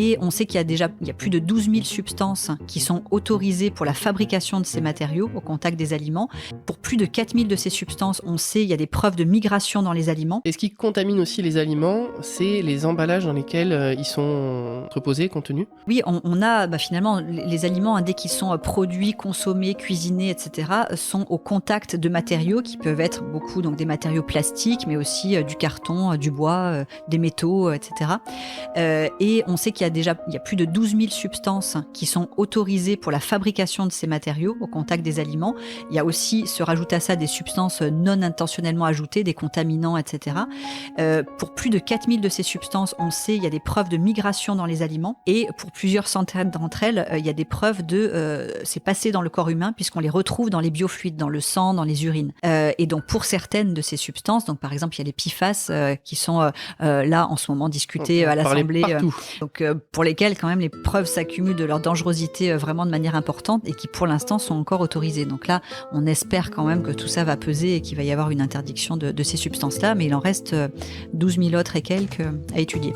Et on sait qu'il y a plus de 12 000 substances qui sont autorisées pour la fabrication de ces matériaux au contact des aliments. Pour plus de 4 000 de ces substances, on sait qu'il y a des preuves de migration dans les aliments. Et ce qui contamine aussi les aliments, c'est les emballages dans lesquels ils sont entreposés, contenus. Oui, on a finalement les aliments, dès qu'ils sont produits, consommés, cuisinés, etc., sont au contact de matériaux qui peuvent être beaucoup donc des matériaux plastiques, mais aussi du carton, du bois, des métaux, etc. Et on sait qu'il y a plus de 12 000 substances qui sont autorisées pour la fabrication de ces matériaux au contact des aliments. Il y a aussi, se rajoutent à ça des substances non intentionnellement ajoutées, des contaminants, etc. Pour plus de 4 000 de ces substances, on sait qu'il y a des preuves de migration dans les aliments. Et pour plusieurs centaines d'entre elles, il y a des preuves c'est passé dans le corps humain puisqu'on les retrouve dans les biofluides, dans le sang, dans les urines. Et donc pour certaines de ces substances, donc par exemple il y a les PFAS qui sont là en ce moment discutées à l'Assemblée, donc pour lesquelles quand même les preuves s'accumulent de leur dangerosité vraiment de manière importante et qui pour l'instant sont encore autorisées. Donc là, on espère quand même que tout ça va peser et qu'il va y avoir une interdiction de ces substances-là, mais il en reste 12 000 autres et quelques à étudier.